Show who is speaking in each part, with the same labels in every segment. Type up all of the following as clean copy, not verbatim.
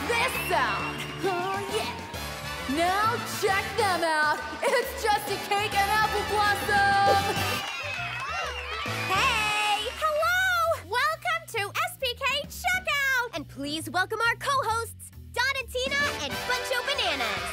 Speaker 1: this sound? Oh, yeah. Now check them out. It's just a cake and apple blossom.
Speaker 2: Hey! Hello! Welcome to SPK Checkout! And please welcome our co-hosts, Donatina and Buncho Bananas.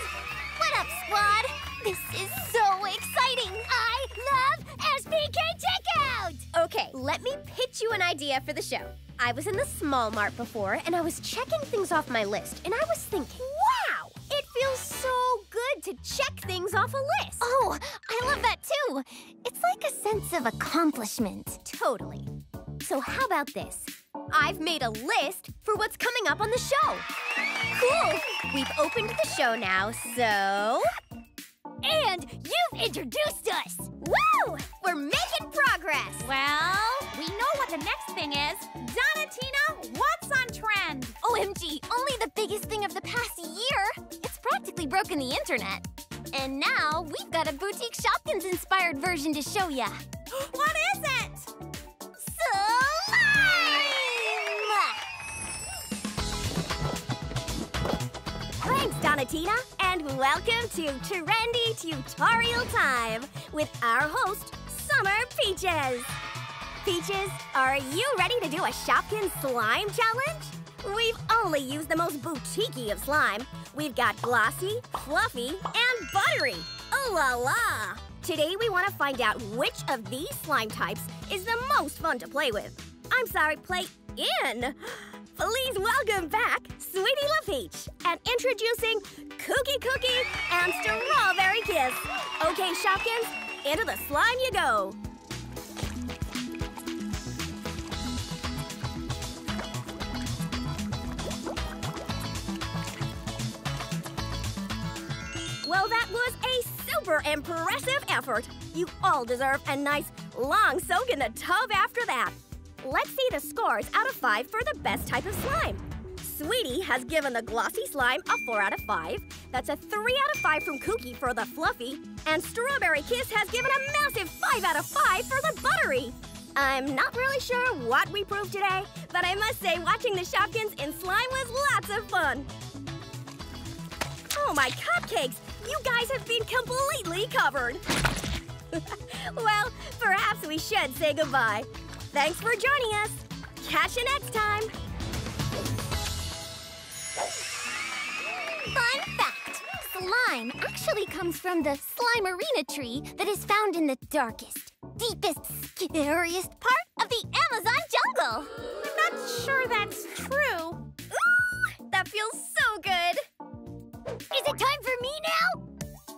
Speaker 2: What up, squad? This is so exciting! I love SPK Checkout! Okay, let me pitch you an idea for the show. I was in the small mart before, and I was checking things off my list, and I was thinking, wow! It feels so good to check things off a list.
Speaker 3: Oh, I love that too. It's like a sense of accomplishment.
Speaker 2: Totally. So how about this? I've made a list for what's coming up on the show. Cool! We've opened the show now, so... And you've introduced us! Woo! We're making progress!
Speaker 4: Well, we know what the next thing is. Donatina, what's on trend?
Speaker 3: OMG, only the biggest thing of the past year. It's practically broken the internet. And now we've got a boutique Shopkins-inspired version to show ya.
Speaker 4: What is it?
Speaker 2: Thanks, Donatina, and welcome to Trendy Tutorial Time with our host, Summer Peaches. Peaches, are you ready to do a Shopkins slime challenge? We've only used the most boutique-y of slime. We've got glossy, fluffy, and buttery. Ooh la la! Today we want to find out which of these slime types is the most fun to play with. I'm sorry, play in. Please welcome back Sweetie LaPeach and introducing Cookie Cookie and Strawberry Kiss. Okay, Shopkins, into the slime you go. Well, that was a super impressive effort. You all deserve a nice long soak in the tub after that. Let's see the scores out of 5 for the best type of slime. Sweetie has given the glossy slime a 4 out of 5. That's a 3 out of 5 from Cookie for the fluffy. And Strawberry Kiss has given a massive 5 out of 5 for the buttery. I'm not really sure what we proved today, but I must say watching the Shopkins in slime was lots of fun. Oh, my cupcakes! You guys have been completely covered. Well, perhaps we should say goodbye. Thanks for joining us. Catch you next time.
Speaker 3: Fun fact! Slime actually comes from the Slimerina tree that is found in the darkest, deepest, scariest part of the Amazon jungle.
Speaker 4: I'm not sure that's true.
Speaker 2: Ooh, that feels so good.
Speaker 3: Is it time for me now?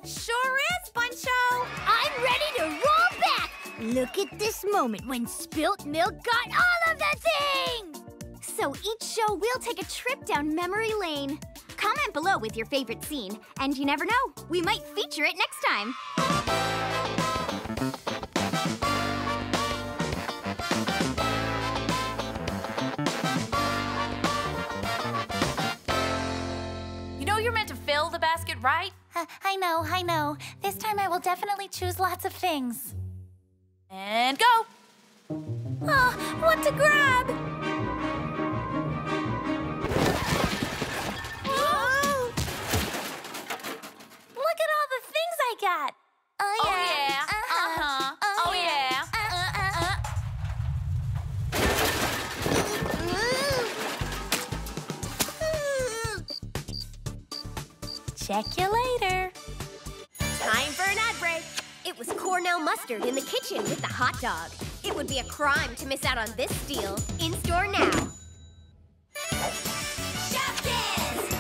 Speaker 4: Sure is, Buncho.
Speaker 3: I'm ready to roll back! Look at this moment when spilt milk got all of the things! So each show we'll take a trip down memory lane. Comment below with your favorite scene, and you never know, we might feature it next time.
Speaker 4: You know you're meant to fill the basket, right?
Speaker 5: I know. This time I will definitely choose lots of things.
Speaker 4: And go!
Speaker 5: Oh, what to grab?
Speaker 4: Whoa.
Speaker 5: Look at all the things I got.
Speaker 4: Oh yeah. Uh-huh. Oh yeah.
Speaker 5: Check you later.
Speaker 2: Time for an ad break. It was Cornell Mustard in the kitchen with the hot dog. It would be a crime to miss out on this deal. In store now. Shopkins!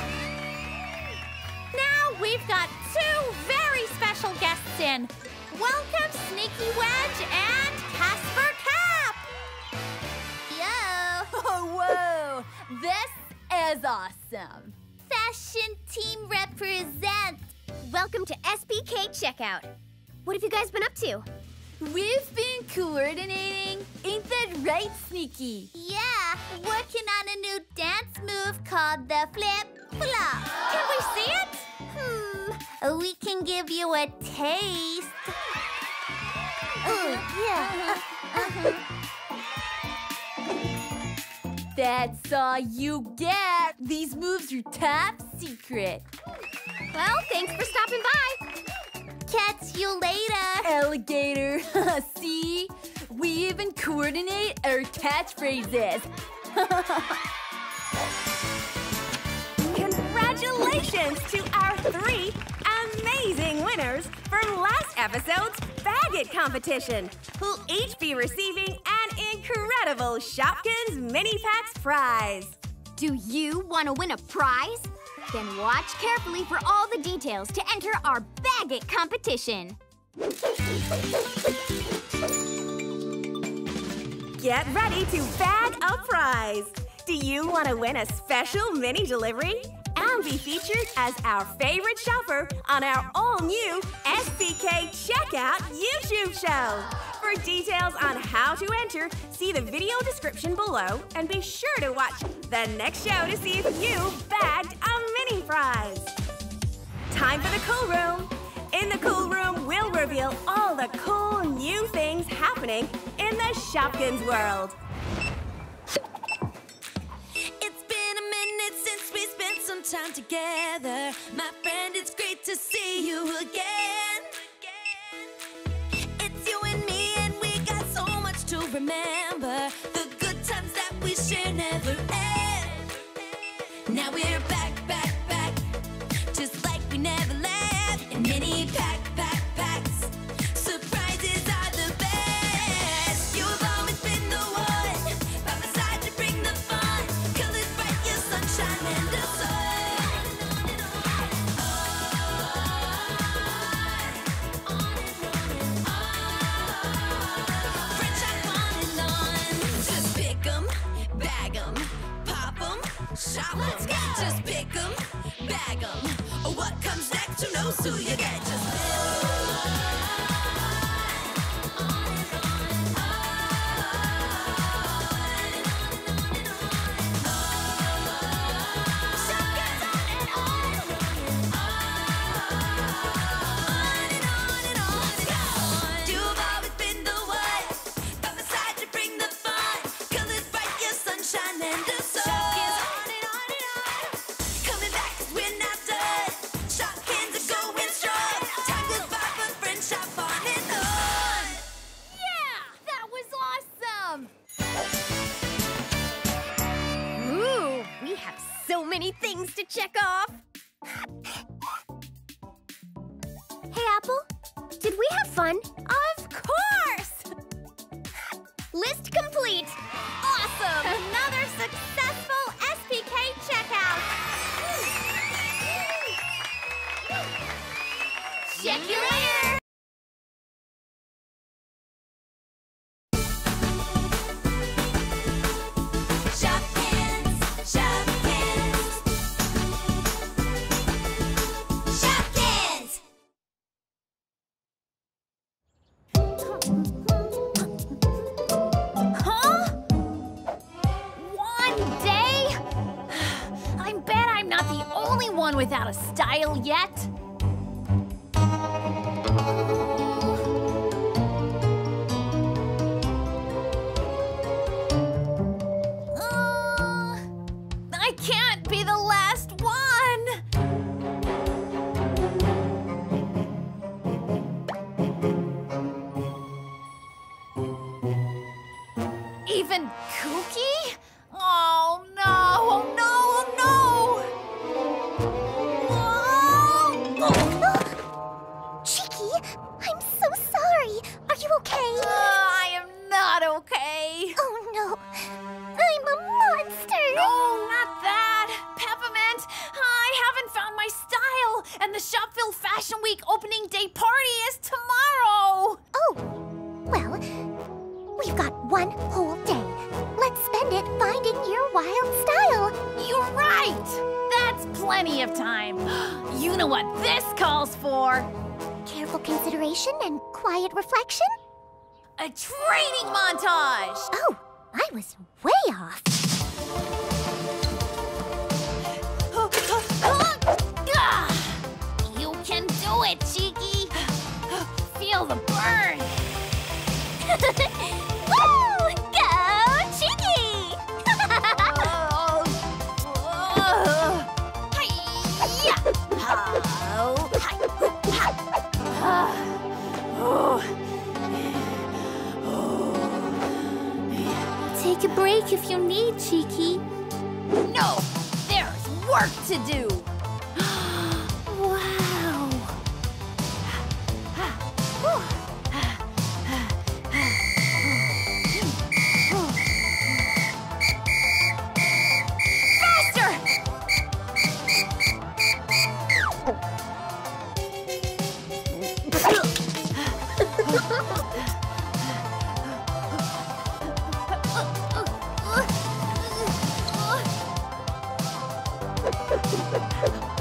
Speaker 4: Now we've got 2 very special guests in. Welcome Sneaky Wedge and Casper Cap.
Speaker 2: Yo!
Speaker 1: Oh, whoa! This is awesome.
Speaker 2: Fashion team represent. Welcome to SPK Checkout. What have you guys been up to?
Speaker 1: We've been coordinating. Ain't that right, Sneaky?
Speaker 2: Yeah, working on a new dance move called the flip-flop.
Speaker 4: Can we see it?
Speaker 2: We can give you a taste. Oh, yeah.
Speaker 1: That's all you get. These moves are top secret.
Speaker 2: Well, thanks for stopping by.
Speaker 3: Catch you later.
Speaker 1: Alligator. See? We even coordinate our catchphrases.
Speaker 2: Congratulations to our 3 amazing winners from last episode's Bag It competition, who'll each be receiving an incredible Shopkins Mini Packs prize.
Speaker 3: Do you want to win a prize? Then watch carefully for all the details to enter our Bag It competition.
Speaker 2: Get ready to bag a prize. Do you want to win a special mini delivery and be featured as our favorite shopper on our all-new SPK Checkout YouTube show? For details on how to enter, see the video description below and be sure to watch the next show to see if you bagged a mini prize. Time for the cool room. In the cool room, we'll reveal all the cool new things happening in the Shopkins world.
Speaker 6: It's been a minute since we spent some time together. My friend, it's great to see you again. It's you and me, and we got so much to remember. The good times that we share never end. Now we're back, just like we never left. And mini packs. Surprises are the best. You've always been the one by my side to bring the fun. Colors bright, your sunshine and the sun. Friendship on and on. Just pick 'em, bag 'em, pop 'em, shop 'em. Let's go. Just pick 'em, bag 'em. What comes next? Who knows who you get?
Speaker 2: Things to check off.
Speaker 3: Hey, Apple, did we have fun?
Speaker 2: Of course!
Speaker 3: List complete.
Speaker 2: Awesome!
Speaker 4: Another successful SPK checkout.
Speaker 3: Check you later.
Speaker 1: Without a style yet? I can't be the last one! Even Kooky? Oh no, oh no, oh no!
Speaker 3: Cheeky, I'm so sorry. Are you okay?
Speaker 1: I am not okay.
Speaker 3: Oh no, I'm a monster.
Speaker 1: No, not that. Peppermint, I haven't found my style, and the Shopville Fashion Week opening day party is tomorrow.
Speaker 3: Oh, well, we've got one whole day. Let's spend it finding your wild style.
Speaker 1: You're right. That's plenty of time. You know what this calls for?
Speaker 3: Careful consideration and quiet reflection?
Speaker 1: A training montage!
Speaker 3: Oh, I was way off.
Speaker 1: You can do it, Cheeky! Feel the burn!
Speaker 3: Woo! Go, Cheeky! Take a break if you need, Cheeky.
Speaker 1: No, there's work to do.
Speaker 3: Wow.
Speaker 1: Faster!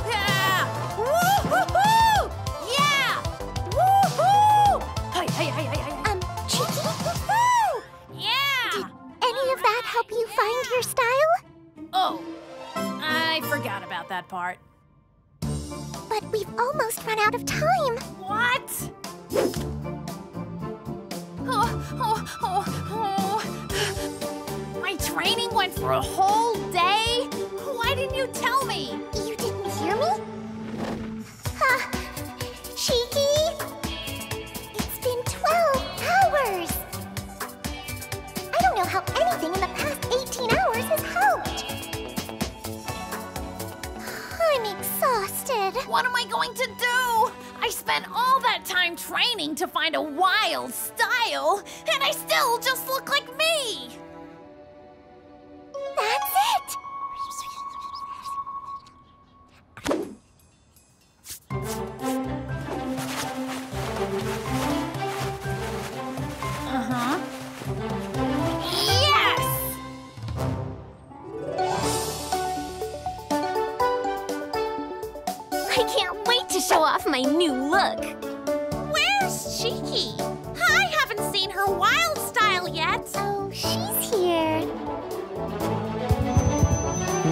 Speaker 1: Yeah! Woo-hoo-hoo! Yeah! Woo-hoo! Hi.
Speaker 3: Cheeky,
Speaker 1: Yeah!
Speaker 3: any of that help you find your style?
Speaker 1: Oh, I forgot about that part.
Speaker 3: But we've almost run out of time.
Speaker 1: What? My training went for a whole day? Why didn't you tell me?
Speaker 3: You didn't hear me? Cheeky! It's been 12 hours! I don't know how anything in the past 18 hours has helped. I'm exhausted.
Speaker 1: What am I going to do? I spent all that time training to find a wild style, and I still just look like me!
Speaker 3: That's it!
Speaker 1: Uh-huh. Yes!
Speaker 3: I can't wait to show off my new look.
Speaker 4: Where's Cheeky? I haven't seen her wild style yet.
Speaker 3: Oh, she's here.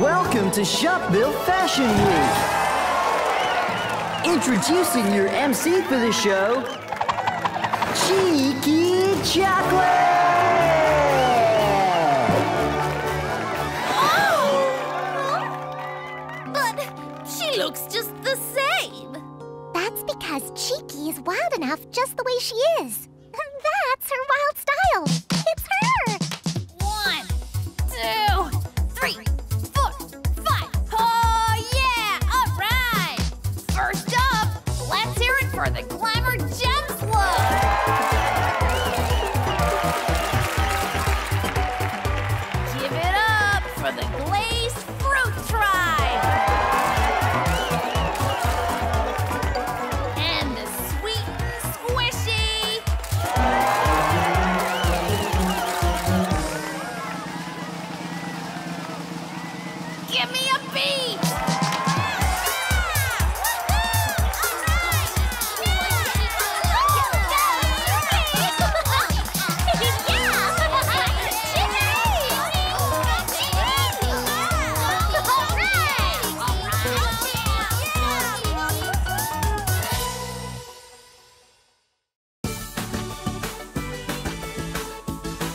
Speaker 7: Welcome to Shopville Fashion Week! Introducing your MC for the show, Cheeky Chocolate!
Speaker 1: But she looks just the same.
Speaker 3: That's because Cheeky is wild enough just the way she is. That's her wild style. It's her.
Speaker 1: 1, 2, 3, 4, 5. Oh, yeah! All right! First up, let's hear it for the Glamour Gems look! Give it up for the Glazed Fruit Tribe! And the Sweet and Squishy! Give me a beat!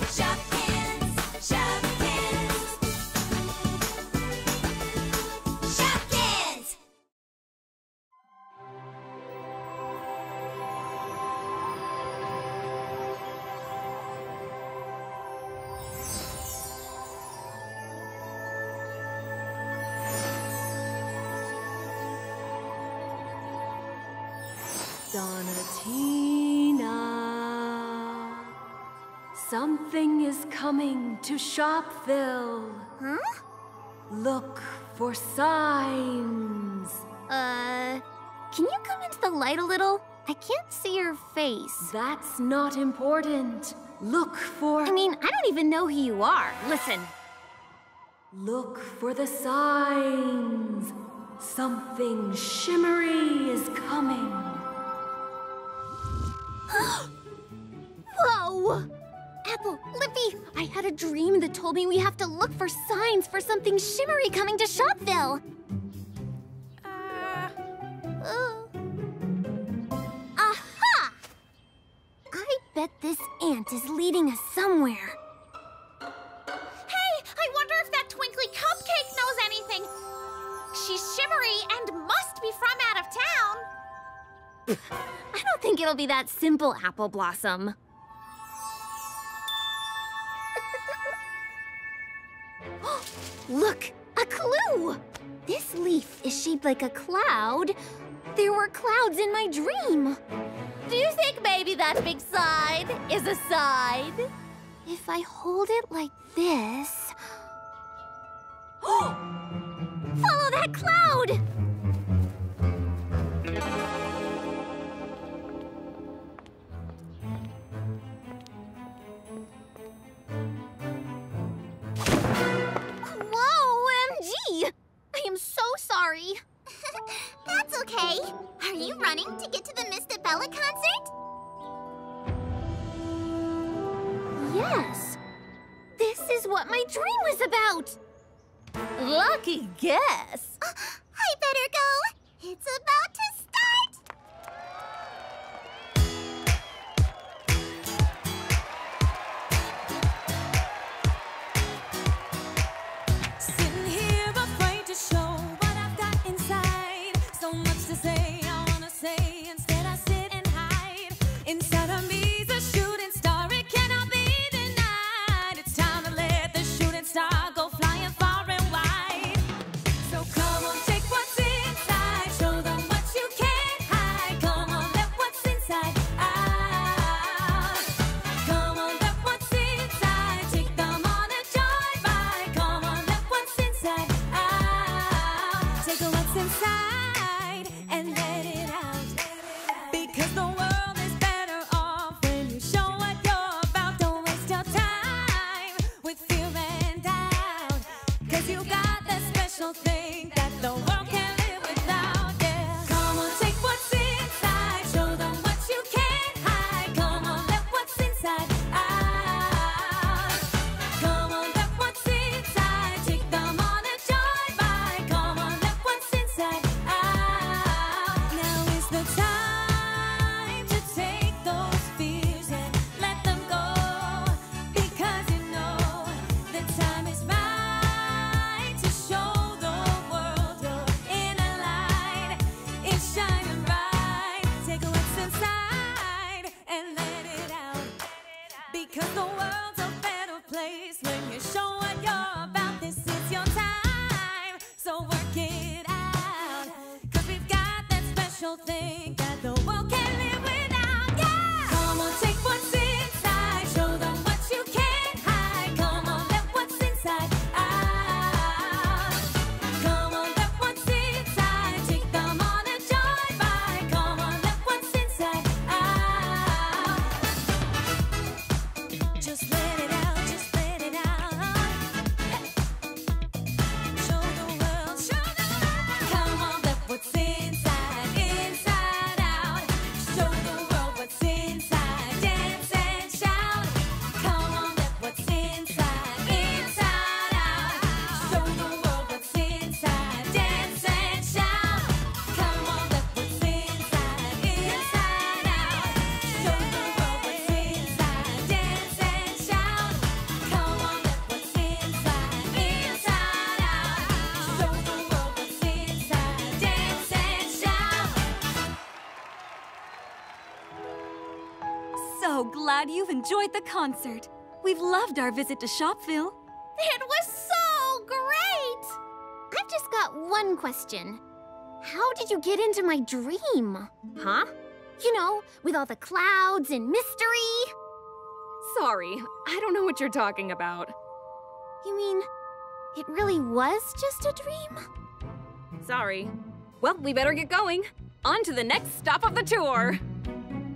Speaker 6: Shopkins, Shopkins, Shopkins.
Speaker 8: Donatina, something is coming to Shopville.
Speaker 3: Huh?
Speaker 8: Look for signs.
Speaker 3: Can you come into the light a little? I can't see your face.
Speaker 8: That's not important. Look for...
Speaker 3: I mean, I don't even know who you are. Listen.
Speaker 8: Look for the signs. Something shimmery is coming.
Speaker 3: Whoa! Apple, Lippy, I had a dream that told me we have to look for signs for something shimmery coming to Shopville. Aha! I bet this ant is leading us somewhere.
Speaker 4: Hey, I wonder if that twinkly cupcake knows anything. She's shimmery and must must be from out of town.
Speaker 2: I don't think it'll be that simple, Apple Blossom. Look, a clue! This leaf is shaped like a cloud. There were clouds in my dream.
Speaker 4: Do you think maybe that big sign is a sign?
Speaker 2: If I hold it like this... Follow that cloud! Whoa, OMG! I am so sorry.
Speaker 3: That's okay. Are you running to get to the Miss Bella concert?
Speaker 2: Yes. This is what my dream was about.
Speaker 4: Lucky guess.
Speaker 3: I better go. It's about to start.
Speaker 6: Sitting here afraid to show what I've got inside. So much to say, I wanna say. Instead I sit and hide. Inside of me's a shooting star. It cannot be denied. It's time to let the shooting star go flying far and wide. So come on, take what's inside. Show them what you can't hide. Come on, let what's inside out. Come on, let what's inside. Take them on a joyride. Come on, let what's inside out. Take what's inside and let it out. Because the world is better off when you show what you're about. Don't waste your time with fear and doubt. Cause you got that special thing that the world can't live without, yeah. Come on, take what's inside. Show them what you can't hide. Come on, let what's inside out. Come on, let what's inside. Take them on a joyride. Come on, let what's inside out. Now is the time to take those fears and let them go. Because you know the time is right to show the world your inner light. It's shining bright. Take what's inside and let it out. Because the world's a better place when you show what you're about. This is your time, so work it out. Cause we've got that special thing that the world can't live without, yeah! Come on, take what's inside. Show them what you can't hide. Come on, let what's inside out. Come on, let what's inside. Take them on a joyride. Come on, let what's inside out. Just let it out, just let it out. Show the world, show the world. Come on, let what's inside, inside out. Show the world what's inside, dance and shout. Come on, let what's inside, inside out. Show the world what's inside, dance and shout. Come on, let what's inside, inside out. Show the world what's inside, dance and shout. Come on, let what's inside, inside out. Show the world what's inside, dance and shout.
Speaker 8: So glad you've enjoyed the concert. We've loved our visit to Shopville.
Speaker 4: It was so great.
Speaker 2: I've just got one question. How did you get into my dream? Huh? You know, with all the clouds and mystery.
Speaker 8: Sorry, I don't know what you're talking about.
Speaker 2: You mean, it really was just a dream?
Speaker 8: Sorry. Well, we better get going. On to the next stop of the tour.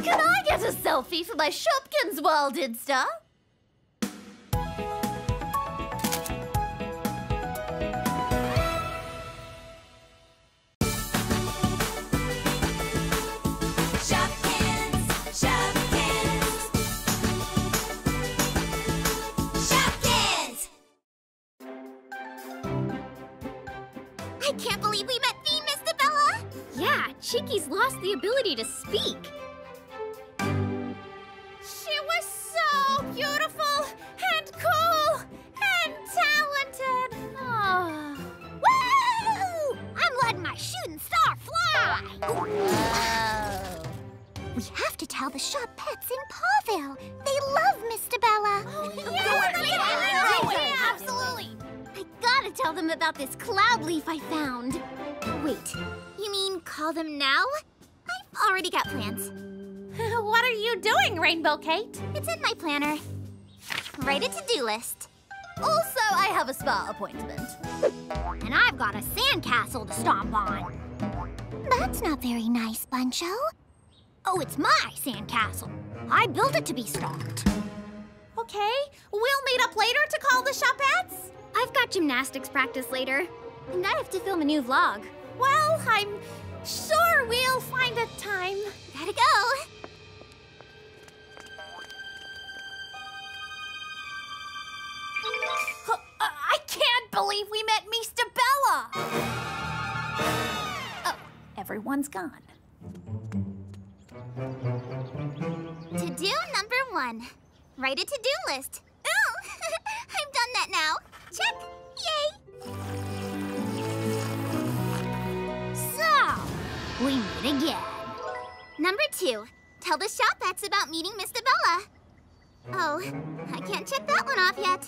Speaker 4: Can I get a selfie for my Shopkins World Insta?
Speaker 6: Shopkins, Shopkins, Shopkins.
Speaker 3: I can't believe we met the Miss Bella.
Speaker 2: Yeah, Cheeky's lost the ability to speak.
Speaker 4: She was so beautiful and cool and talented.
Speaker 3: Woo! I'm letting my shooting star fly. We have to tell the shop pets in Pawville. They love Mr. Bella.
Speaker 2: Yeah, absolutely.
Speaker 3: I gotta tell them about this cloud leaf I found. Wait, you mean call them now? I've already got plans.
Speaker 4: What are you doing, Rainbow Kate?
Speaker 3: It's in my planner. Write a to-do list.
Speaker 2: Also, I have a spa appointment.
Speaker 3: And I've got a sandcastle to stomp on. That's not very nice, Buncho. Oh, it's my sandcastle. I built it to be stomped.
Speaker 4: Okay, we'll meet up later to call the Shopettes.
Speaker 2: I've got gymnastics practice later, and I have to film a new vlog.
Speaker 4: Well, I'm sure we'll find a time.
Speaker 3: Gotta go.
Speaker 1: I can't believe we met Mr. Bella!
Speaker 5: Oh, everyone's gone.
Speaker 3: To-do number 1. Write a to-do list. Oh, I've done that now. Check. Yay! So, we meet again. Number 2. Tell the Shopettes about meeting Mr. Bella. Oh, I can't check that one off yet.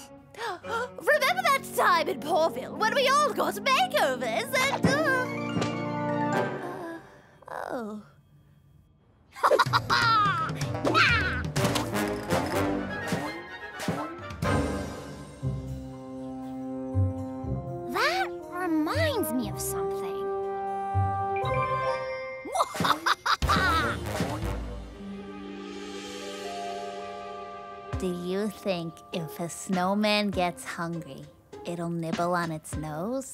Speaker 1: Remember that time in Pawville when we all got makeovers and, oh.
Speaker 3: That reminds me of something.
Speaker 5: Do you think if a snowman gets hungry, it'll nibble on its nose?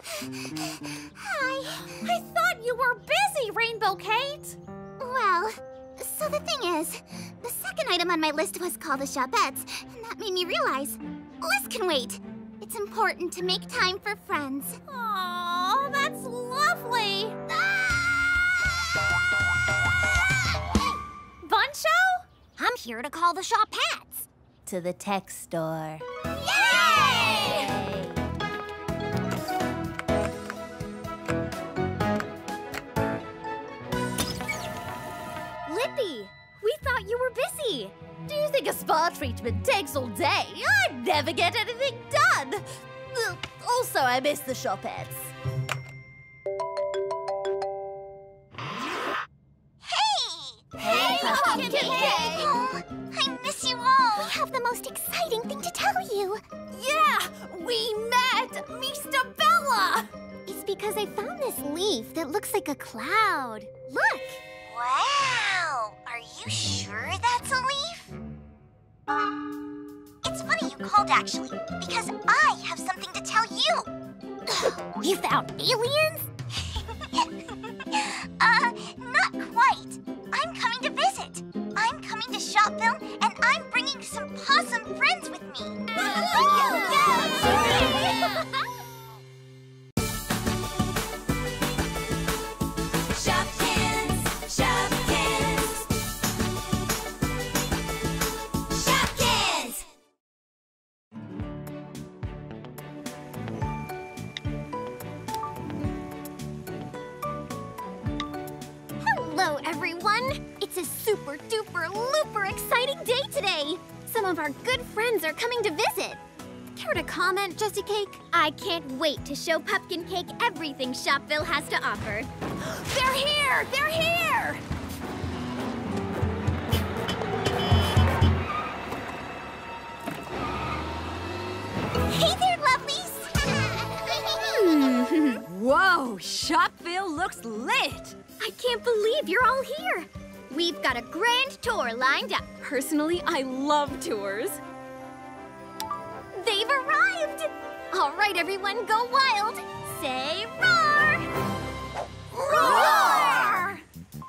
Speaker 3: Hi.
Speaker 4: I thought you were busy, Rainbow Kate.
Speaker 3: Well, so the thing is, the second item on my list was call the Shopettes, and that made me realize, list can wait. It's important to make time for friends.
Speaker 4: Aw, that's lovely. Buncho?
Speaker 3: I'm here to call the Shopettes.
Speaker 5: To the tech store.
Speaker 3: Yay!
Speaker 2: Lippy, we thought you were busy.
Speaker 1: Do you think a spa treatment takes all day? I'd never get anything done. Also, I miss the Shopettes.
Speaker 3: Hey, Pumpkin Cake! Oh, I miss you all. We have the most exciting thing to tell you.
Speaker 1: Yeah, we met Mr. Bella.
Speaker 3: It's because I found this leaf that looks like a cloud. Look. Wow. Are you sure that's a leaf? It's funny you called, actually, because I have something to tell you. You found aliens? Not quite. I'm coming to visit. I'm coming to Shopville, and I'm bringing some possum friends with me.
Speaker 6: Shopkins, Shopkins, Shopkins!
Speaker 2: Hello, everyone. It's a super duper looper exciting day today. Some of our good friends are coming to visit. Care to comment, Jessie Cake? I can't wait to show Pumpkin Cake everything Shopville has to offer.
Speaker 1: They're here! They're here!
Speaker 3: Hey there, lovelies!
Speaker 8: Whoa, Shopville looks lit!
Speaker 2: I can't believe you're all here. We've got a grand tour lined up.
Speaker 8: Personally, I love tours.
Speaker 2: They've arrived! All right, everyone, go wild. Say roar! Roar!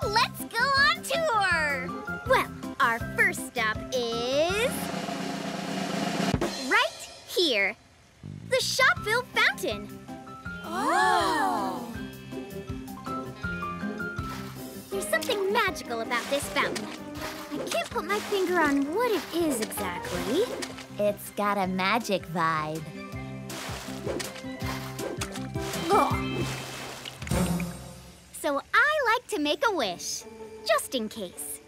Speaker 2: Let's go on tour! Well, our first stop is... right here. The Shopville Fountain.
Speaker 1: Oh!
Speaker 2: There's something magical about this fountain. I can't put my finger on what it is exactly.
Speaker 5: It's got a magic vibe.
Speaker 2: Ugh.
Speaker 3: make a wish, just in case.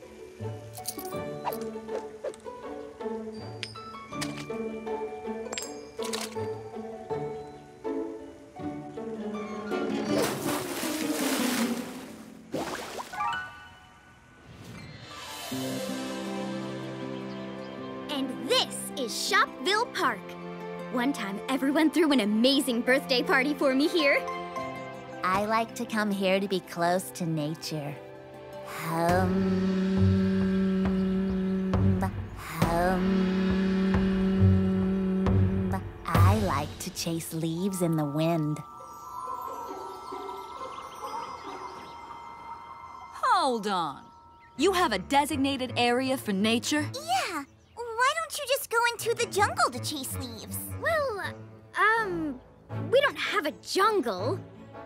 Speaker 3: And this is Shopville Park. One time, everyone threw an amazing birthday party for me here.
Speaker 5: I like to come here to be close to nature. I like to chase leaves in the wind.
Speaker 6: Hold on. You have a designated area for nature?
Speaker 3: Yeah. Why don't you just go into the jungle to chase leaves? Well, we don't have a jungle.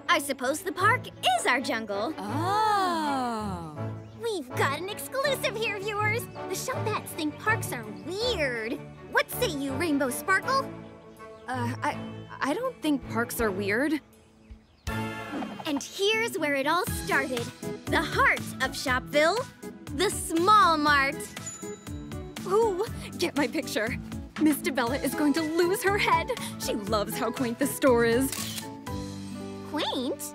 Speaker 3: I suppose the park is our jungle.
Speaker 6: Oh.
Speaker 3: We've got an exclusive here, viewers. The Shopettes think parks are weird. What say you, Rainbow Sparkle?
Speaker 8: I don't think parks are weird.
Speaker 2: And here's where it all started. The heart of Shopville, the Small Mart.
Speaker 8: Ooh, get my picture. Miss Bella is going to lose her head. She loves how quaint the store is.
Speaker 3: Quaint?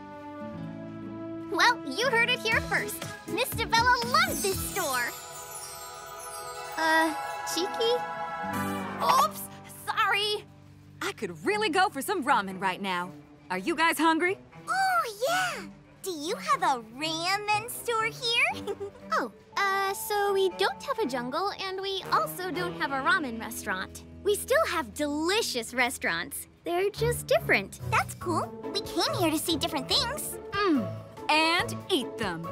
Speaker 3: Well, you heard it here first. Miss Bella loves this store. Cheeky?
Speaker 8: Oops, sorry.
Speaker 6: I could really go for some ramen right now. Are you guys hungry?
Speaker 3: Oh, yeah. Do you have a ramen store here? So we don't have a jungle, and we also don't have a ramen restaurant.
Speaker 2: We still have delicious restaurants. They're just different.
Speaker 3: That's cool. We came here to see different things.
Speaker 6: And eat them.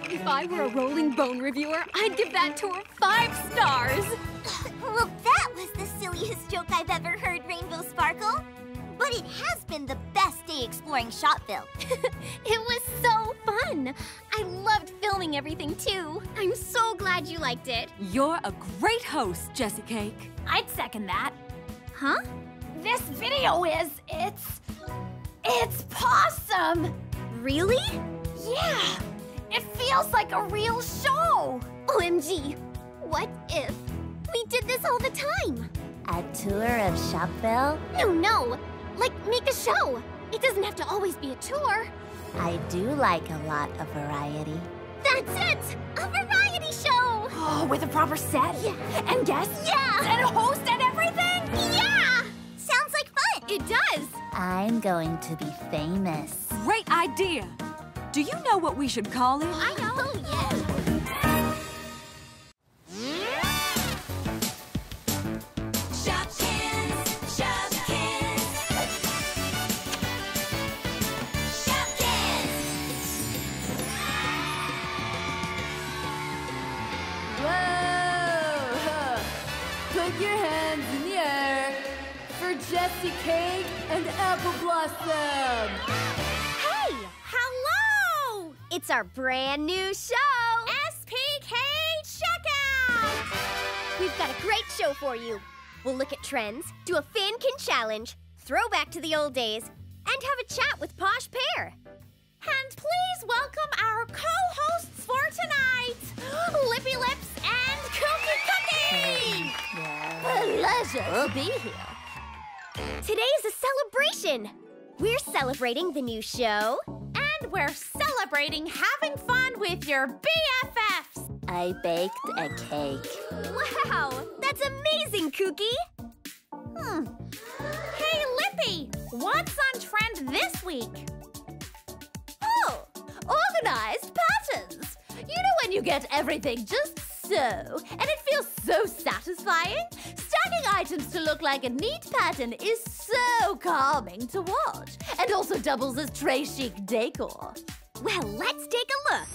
Speaker 8: If I were a Rolling Bone reviewer, I'd give that tour 5 stars.
Speaker 3: Well, that was the silliest joke I've ever heard, Rainbow Sparkle. But it has been the best day exploring Shopville.
Speaker 2: It was so fun. I loved filming everything, too. I'm so glad you liked it.
Speaker 6: You're a great host, Jessie Cake.
Speaker 1: I'd second that.
Speaker 2: Huh?
Speaker 1: This video is, it's possum.
Speaker 2: Really?
Speaker 1: Yeah, it feels like a real show.
Speaker 2: OMG. What if we did this all the time?
Speaker 5: A tour of Shopville?
Speaker 2: No. Like, make a show. It doesn't have to always be a tour.
Speaker 5: I do like a lot of variety.
Speaker 2: That's it! A variety show!
Speaker 1: Oh, with a proper set?
Speaker 2: Yeah.
Speaker 1: And guests?
Speaker 2: Yeah!
Speaker 1: And a host and everything?
Speaker 2: Yeah!
Speaker 3: Sounds like fun!
Speaker 2: It does!
Speaker 5: I'm going to be famous.
Speaker 6: Great idea. Do you know what we should call it?
Speaker 2: I know. Oh, yeah.
Speaker 6: Shopkins, Shopkins. Shopkins.
Speaker 9: Whoa! Put your hands in the air for Jessie Cake and Apple Blossom.
Speaker 2: Hey! Hello! It's our brand new show! SPK Checkout! We've got a great show for you. We'll look at trends, do a fan can challenge, throw back to the old days, and have a chat with Posh Pear.
Speaker 4: And please welcome our co-hosts for tonight, Lippy Lips and Cookie Cookie!
Speaker 2: Pleasure to be here. Today's a celebration. We're celebrating the new show.
Speaker 4: And we're celebrating having fun with your BFFs.
Speaker 5: I baked a cake.
Speaker 2: Wow, that's amazing, Cookie.
Speaker 4: Hey, Lippy, what's on trend this week?
Speaker 9: Oh, organized patterns. You know when you get everything just so, and it feels so satisfying? Stacking items to look like a neat pattern is so calming to watch, and also doubles as tray chic decor.
Speaker 2: Well, let's take a look.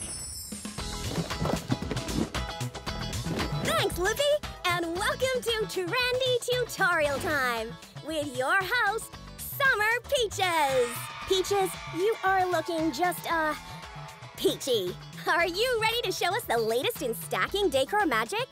Speaker 2: Thanks, Lippy, and welcome to Trendy Tutorial Time with your host, Summer Peaches. Peaches, you are looking just, peachy. Are you ready to show us the latest in stacking decor magic?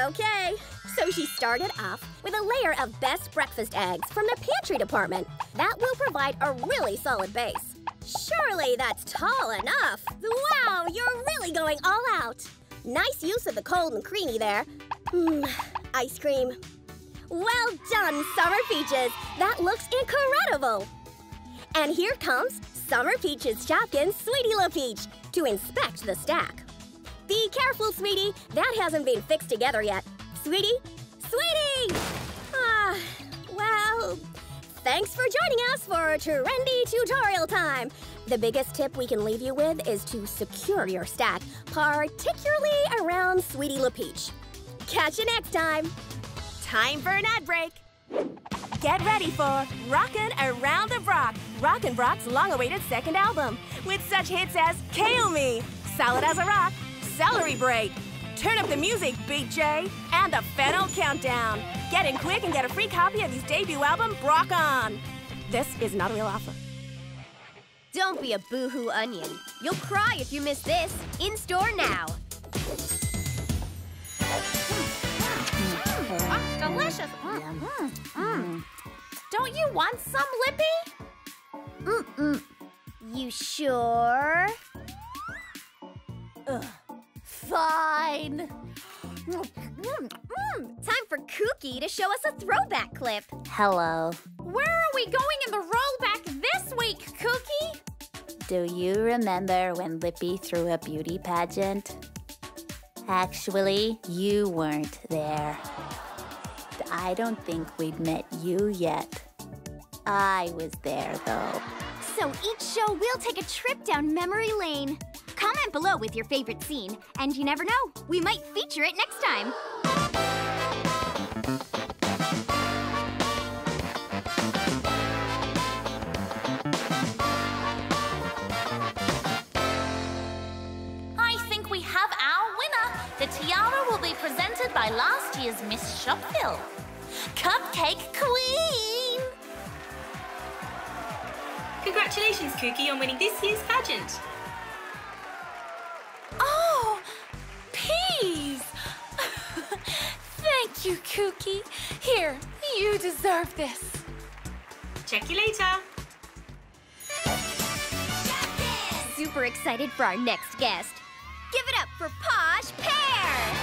Speaker 2: Okay, so she started off with a layer of best breakfast eggs from the pantry department. That will provide a really solid base. Surely that's tall enough. Wow, you're really going all out. Nice use of the cold and creamy there. Ice cream. Well done, Summer Peaches. That looks incredible. And here comes Summer Peaches Shopkins Sweetie LaPeach to inspect the stack. Be careful, sweetie. That hasn't been fixed together yet. Sweetie? Sweetie! Well, thanks for joining us for Trendy tutorial time. The biggest tip we can leave you with is to secure your stack, particularly around Sweetie LaPeach. Catch you next time. Time for an ad break. Get ready for Rockin' Around the Brock, Rockin' Brock's long-awaited second album, with such hits as KO Me, Solid as a Rock, Celery Break, Turn Up the Music, Beat J, and the Fennel Countdown. Get in quick and get a free copy of his debut album, Brock On. This is not a real offer. Don't be a boo-hoo onion. You'll cry if you miss this. In store now.
Speaker 9: Delicious. Don't you want some, Lippy?
Speaker 2: You sure?
Speaker 9: Fine.
Speaker 2: Time for Kooky to show us a throwback clip.
Speaker 5: Hello.
Speaker 9: Where are we going in the rollback this week, Cookie?
Speaker 5: Do you remember when Lippy threw a beauty pageant? Actually, you weren't there. I don't think we'd met you yet. I was there, though.
Speaker 3: So each show we'll take a trip down memory lane. Comment below with your favorite scene, and you never know, we might feature it next time.
Speaker 9: I think we have our winner. The tiara will be presented by last year's Miss Shopville, Cupcake Queen.
Speaker 10: Congratulations, Cookie, on winning this year's pageant.
Speaker 9: Oh, peas! Thank you, Cookie. Here, you deserve this.
Speaker 10: Check you later.
Speaker 2: Super excited for our next guest. Give it up for Posh Pear!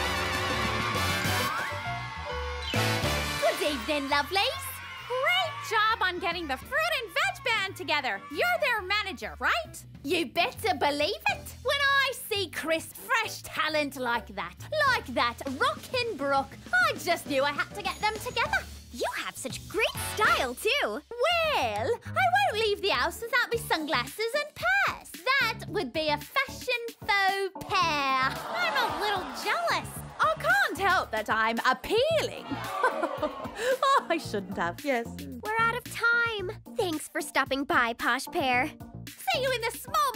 Speaker 9: Good evening, lovelies. Great job on getting the fruit and veg band together. You're their manager, right? You better believe it. When I see crisp, fresh talent like that Rockin' Brooke, I just knew I had to get them together.
Speaker 2: You have such great style, too.
Speaker 9: Well, I won't leave the house without my sunglasses and purse. That would be a fashion faux pair. I'm a little jealous. I can't help that I'm appealing. Oh, I shouldn't have, yes.
Speaker 2: We're out of time. Thanks for stopping by, Posh Pear.
Speaker 9: See you in the small